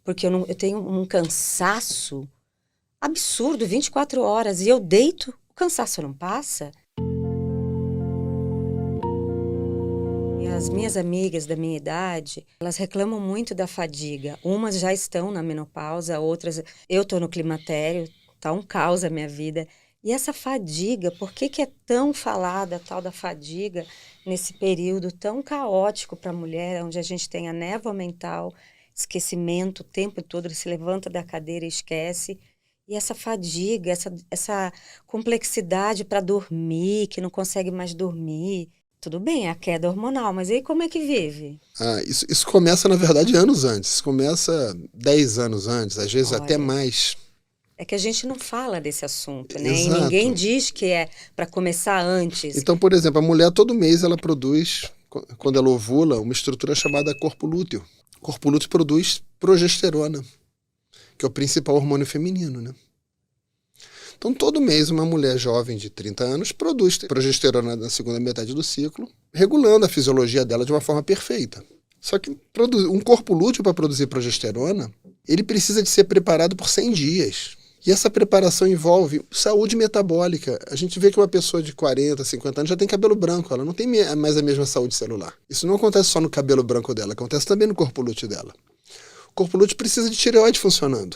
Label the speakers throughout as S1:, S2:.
S1: porque eu tenho um cansaço absurdo, 24 horas, e eu deito, o cansaço não passa. E as minhas amigas da minha idade, elas reclamam muito da fadiga. Umas já estão na menopausa, outras... Eu estou no climatério, tá um caos a minha vida. E essa fadiga, por que que é tão falada a tal da fadiga nesse período tão caótico para a mulher, onde a gente tem a névoa mental, esquecimento o tempo todo, ele se levanta da cadeira e esquece. E essa fadiga, essa complexidade para dormir, que não consegue mais dormir. Tudo bem, é a queda hormonal, mas aí como é que vive?
S2: Isso começa, na verdade, anos antes. Isso começa 10 anos antes, às vezes até
S1: Olha,
S2: mais.
S1: é que a gente não fala desse assunto, né? E ninguém
S2: Exato.
S1: diz que é para começar antes.
S2: Então, por exemplo, a mulher todo mês ela produz, quando ela ovula, uma estrutura chamada corpo lúteo. O corpo lúteo produz progesterona, que é o principal hormônio feminino, né? Então, todo mês, uma mulher jovem de 30 anos produz progesterona na segunda metade do ciclo, regulando a fisiologia dela de uma forma perfeita. Só que um corpo lúteo para produzir progesterona, ele precisa de ser preparado por 100 dias. E essa preparação envolve saúde metabólica. A gente vê que uma pessoa de 40, 50 anos já tem cabelo branco, ela não tem mais a mesma saúde celular. Isso não acontece só no cabelo branco dela, acontece também no corpo lúteo dela. O corpo lúteo precisa de tireoide funcionando.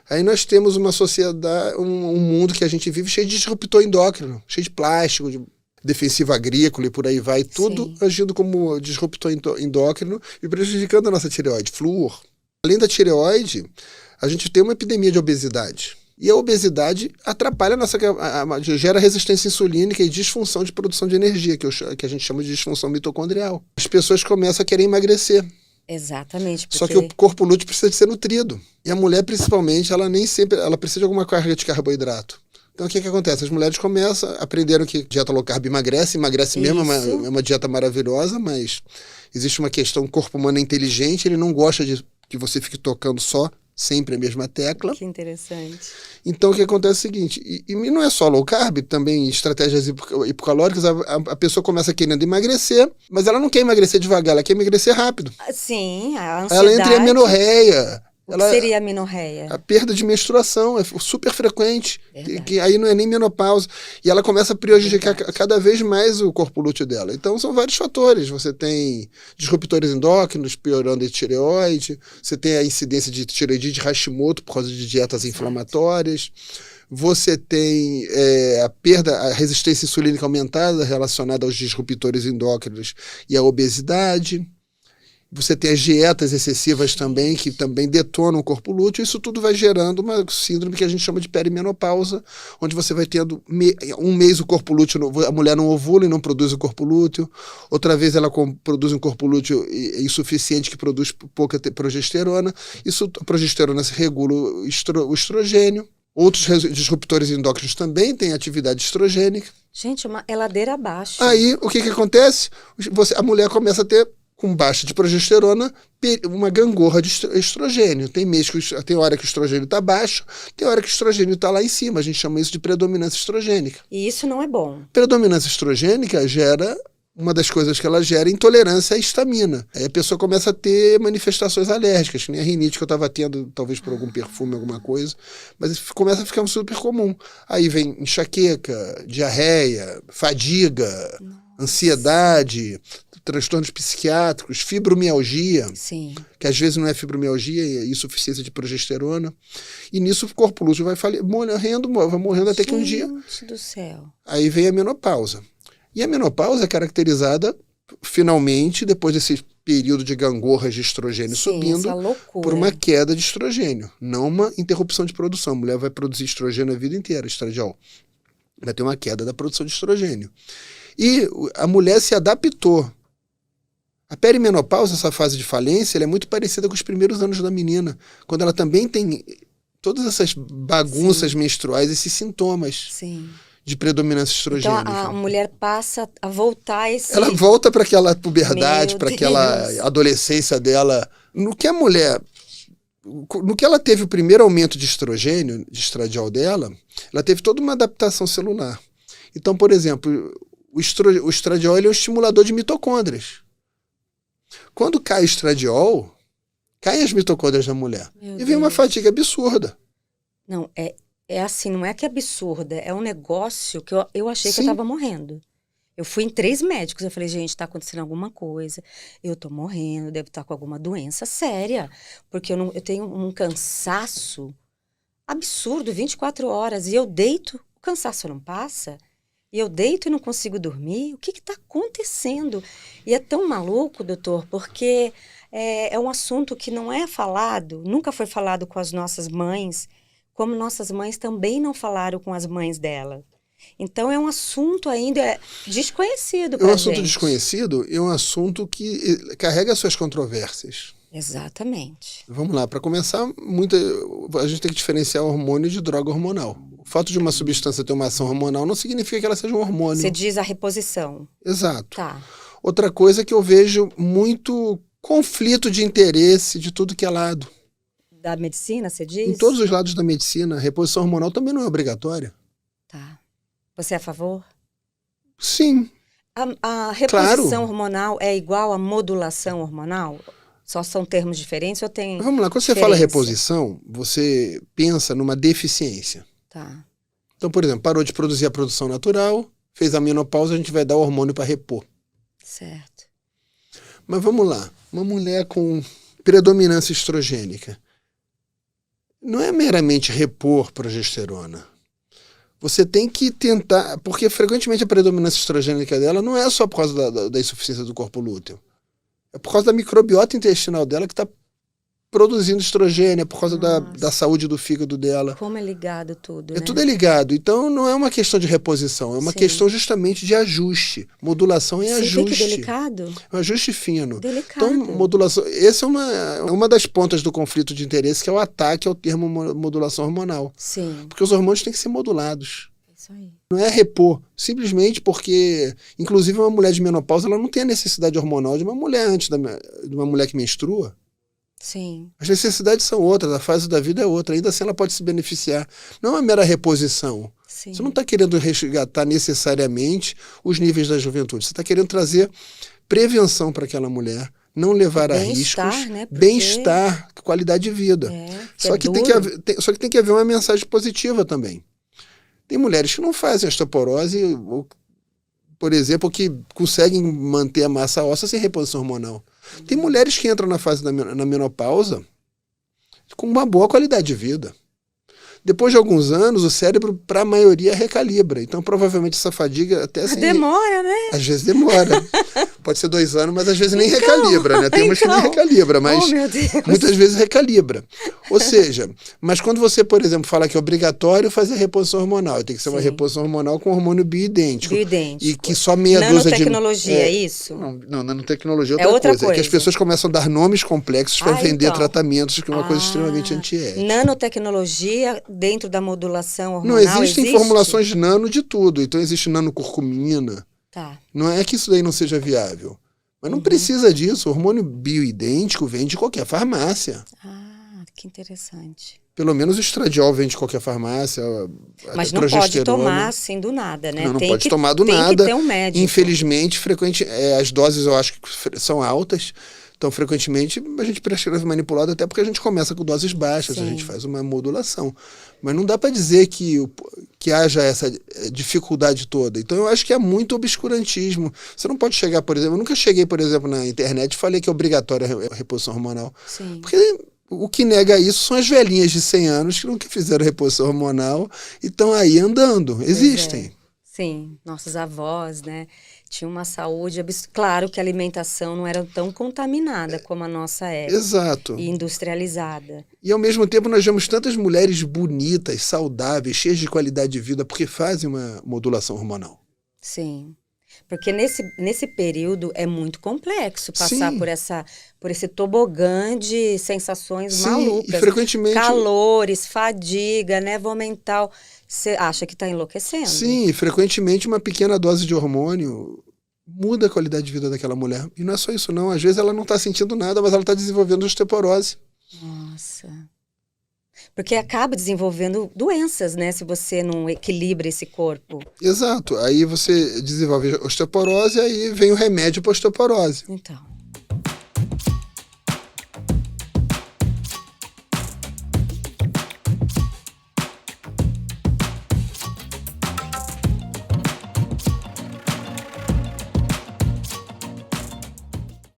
S2: Aí nós temos uma sociedade, um mundo que a gente vive cheio de disruptor endócrino, cheio de plástico, de defensivo agrícola e por aí vai, tudo
S1: Sim.
S2: agindo como disruptor endócrino e prejudicando a nossa tireoide. Flúor. Além da tireoide, a gente tem uma epidemia de obesidade. E a obesidade atrapalha gera resistência insulínica e disfunção de produção de energia, que a gente chama de disfunção mitocondrial. As pessoas começam a querer emagrecer.
S1: Exatamente,
S2: Só que
S1: porque...
S2: o corpo lúteo precisa de ser nutrido. E a mulher, principalmente, ela nem sempre... Ela precisa de alguma carga de carboidrato. Então, o que acontece? As mulheres aprenderam que dieta low carb emagrece mesmo, é uma dieta maravilhosa, mas existe uma questão, o corpo humano é inteligente, ele não gosta de que você fique tocando só sempre a mesma tecla.
S1: Que interessante.
S2: Então, o que acontece é o seguinte, e não é só low carb, também estratégias hipocalóricas, a pessoa começa querendo emagrecer, mas ela não quer emagrecer devagar, ela quer emagrecer rápido.
S1: Sim, a
S2: Ela
S1: ansiedade...
S2: entra em amenorreia.
S1: O que seria a amenorreia?
S2: A perda de menstruação é super frequente, que aí não é nem menopausa. E ela começa a prejudicar cada vez mais o corpo lúteo dela. Então são vários fatores. Você tem disruptores endócrinos piorando a tireoide, você tem a incidência de tireoidite de Hashimoto por causa de dietas inflamatórias, você tem a resistência insulínica aumentada relacionada aos disruptores endócrinos e à obesidade. Você tem as dietas excessivas também, que também detonam o corpo lúteo. Isso tudo vai gerando uma síndrome que a gente chama de perimenopausa, onde você vai tendo um mês o corpo lúteo, a mulher não ovula e não produz o corpo lúteo. Outra vez ela produz um corpo lúteo insuficiente que produz pouca progesterona. A progesterona se regula o estrogênio. Outros disruptores endócrinos também têm atividade estrogênica.
S1: Gente, uma ladeira abaixo.
S2: Aí, o que acontece? A mulher começa a ter, com baixa de progesterona, uma gangorra de estrogênio. Tem hora que o estrogênio está baixo, tem hora que o estrogênio está lá em cima. A gente chama isso de predominância estrogênica.
S1: E isso não é bom.
S2: Predominância estrogênica gera... Uma das coisas que ela gera é intolerância à histamina. Aí a pessoa começa a ter manifestações alérgicas, que nem a rinite que eu estava tendo, talvez por algum perfume, alguma coisa, mas começa a ficar super comum. Aí vem enxaqueca, diarreia, fadiga, ansiedade, transtornos psiquiátricos, fibromialgia,
S1: Sim.
S2: que às vezes não é fibromialgia, é insuficiência de progesterona. E nisso o corpo lúteo vai morrendo até que um dia...
S1: Gente do céu.
S2: Aí vem a menopausa. E a menopausa é caracterizada, finalmente, depois desse período de gangorras de estrogênio subindo, por uma queda de estrogênio, não uma interrupção de produção. A mulher vai produzir estrogênio a vida inteira, estradiol. Vai ter uma queda da produção de estrogênio. E a mulher se adaptou. A perimenopausa, essa fase de falência, ela é muito parecida com os primeiros anos da menina, quando ela também tem todas essas bagunças menstruais, esses sintomas.
S1: Sim.
S2: De predominância estrogênica.
S1: Então a mulher passa a voltar
S2: Ela volta para aquela puberdade, para aquela adolescência dela. No que ela teve o primeiro aumento de estrogênio, de estradiol dela, ela teve toda uma adaptação celular. Então, por exemplo, o estradiol é um estimulador de mitocôndrias. Quando cai o estradiol, Caem as mitocôndrias da mulher.
S1: Meu
S2: E vem uma
S1: Deus.
S2: fadiga absurda.
S1: Não, é assim, não é que é absurda, é um negócio que eu achei que eu
S2: Sim.
S1: tava morrendo. Eu fui em 3 médicos, eu falei, gente, tá acontecendo alguma coisa, eu tô morrendo, devo estar com alguma doença séria, porque eu tenho um cansaço absurdo, 24 horas, e eu deito, o cansaço não passa, e eu deito e não consigo dormir, o que que tá acontecendo? E é tão maluco, doutor, porque é um assunto que não é falado, nunca foi falado com as nossas mães, como nossas mães também não falaram com as mães dela. Então é um assunto ainda desconhecido
S2: É um
S1: para
S2: assunto
S1: gente.
S2: desconhecido e é um assunto que carrega suas controvérsias.
S1: Exatamente.
S2: Vamos lá, para começar, a gente tem que diferenciar hormônio de droga hormonal. O fato de uma substância ter uma ação hormonal não significa que ela seja um hormônio.
S1: Você diz a reposição.
S2: Exato.
S1: Tá.
S2: Outra coisa é que eu vejo muito conflito de interesse de tudo que é lado.
S1: Da medicina, você diz?
S2: Em todos os lados da medicina, a reposição hormonal também não é obrigatória.
S1: Tá. Você é a favor?
S2: Sim,
S1: A reposição
S2: claro.
S1: hormonal é igual à modulação hormonal? Só são termos diferentes ou tem
S2: Vamos lá, quando você fala
S1: diferença?
S2: reposição, você pensa numa deficiência.
S1: Tá.
S2: Então, por exemplo, parou de produzir a produção natural, fez a menopausa, a gente vai dar hormônio para repor.
S1: Certo.
S2: Mas vamos lá, uma mulher com predominância estrogênica não é meramente repor progesterona. Você tem que tentar, porque frequentemente a predominância estrogênica dela não é só por causa da insuficiência do corpo lúteo. É por causa da microbiota intestinal dela que está produzindo estrogênio, é por causa da saúde do fígado dela.
S1: Como é ligado tudo,
S2: É
S1: né?
S2: tudo é ligado. Então não é uma questão de reposição, é uma
S1: Sim.
S2: questão justamente de ajuste. Modulação é
S1: Você vê
S2: ajuste.
S1: que delicado?
S2: É um ajuste fino.
S1: Delicado.
S2: Então, modulação. Essa é uma das pontas do conflito de interesse, que é o ataque ao termo modulação hormonal.
S1: Sim.
S2: Porque os hormônios têm que ser modulados.
S1: Isso aí.
S2: Não é repor, simplesmente porque, inclusive, uma mulher de menopausa ela não tem a necessidade hormonal de uma mulher de uma mulher que menstrua.
S1: Sim.
S2: As necessidades são outras, a fase da vida é outra, ainda assim ela pode se beneficiar. Não é uma mera reposição.
S1: Sim.
S2: Você não está querendo resgatar necessariamente os níveis da juventude, você está querendo trazer prevenção para aquela mulher, não levar a riscos,
S1: Bem-estar, né? Porque-
S2: bem-estar, qualidade de vida. Só que tem que haver uma mensagem positiva também. Tem mulheres que não fazem osteoporose, por exemplo, que conseguem manter a massa óssea sem reposição hormonal. Tem mulheres que entram na fase na menopausa com uma boa qualidade de vida. Depois de alguns anos, o cérebro, para a maioria, recalibra. Então, provavelmente, essa fadiga até assim...
S1: Demora, né?
S2: Às vezes demora. Pode ser 2 anos, mas às vezes nem recalibra, né? Tem umas que nem recalibra, mas
S1: Oh, meu Deus.
S2: muitas vezes recalibra. Ou seja, mas quando você, por exemplo, fala que é obrigatório fazer reposição hormonal, tem que ser uma
S1: Sim.
S2: reposição hormonal com hormônio bioidêntico.
S1: Bioidêntico.
S2: E que só meia dúzia de...
S1: Nanotecnologia, é isso?
S2: Não, nanotecnologia
S1: É outra
S2: É que as
S1: coisa.
S2: pessoas começam a dar nomes complexos para vender
S1: então.
S2: tratamentos, que é uma coisa extremamente antiética.
S1: Nanotecnologia dentro da modulação
S2: Não,
S1: hormonal
S2: existem
S1: existe?
S2: formulações nano de tudo. Então existe nanocurcumina.
S1: Tá.
S2: Não é que isso daí não seja viável. Mas não precisa disso. O hormônio bioidêntico vem de qualquer farmácia.
S1: Ah, que interessante.
S2: Pelo menos o estradiol vem de qualquer farmácia.
S1: Mas não pode tomar assim do nada, né?
S2: Não
S1: tem
S2: pode
S1: que,
S2: tomar do
S1: tem
S2: nada.
S1: que ter um médico.
S2: Infelizmente, as doses eu acho que são altas. Então, frequentemente, a gente prescreve manipulado até porque a gente começa com doses baixas,
S1: Sim.
S2: a gente faz uma modulação. Mas não dá para dizer que haja essa dificuldade toda. Então, eu acho que é muito obscurantismo. Você não pode chegar, por exemplo... Eu nunca cheguei, por exemplo, na internet e falei que é obrigatória a reposição hormonal.
S1: Sim.
S2: Porque o que nega isso são as velhinhas de 100 anos que nunca fizeram reposição hormonal e estão aí andando. Existem.
S1: Sim, nossos avós, né? Tinham uma saúde... Claro que a alimentação não era tão contaminada como a nossa é.
S2: Exato.
S1: E industrializada.
S2: E ao mesmo tempo nós vemos tantas mulheres bonitas, saudáveis, cheias de qualidade de vida, porque fazem uma modulação hormonal.
S1: Sim. Porque nesse período é muito complexo passar
S2: Sim.
S1: por esse tobogã de sensações
S2: Sim,
S1: malucas.
S2: e frequentemente...
S1: Calores, fadiga, névoa mental. Você acha que está enlouquecendo?
S2: Sim, e frequentemente uma pequena dose de hormônio muda a qualidade de vida daquela mulher. E não é só isso não, às vezes ela não está sentindo nada, mas ela está desenvolvendo osteoporose.
S1: Nossa. Porque acaba desenvolvendo doenças, né? Se você não equilibra esse corpo.
S2: Exato, aí você desenvolve osteoporose, aí vem o remédio para osteoporose.
S1: Então...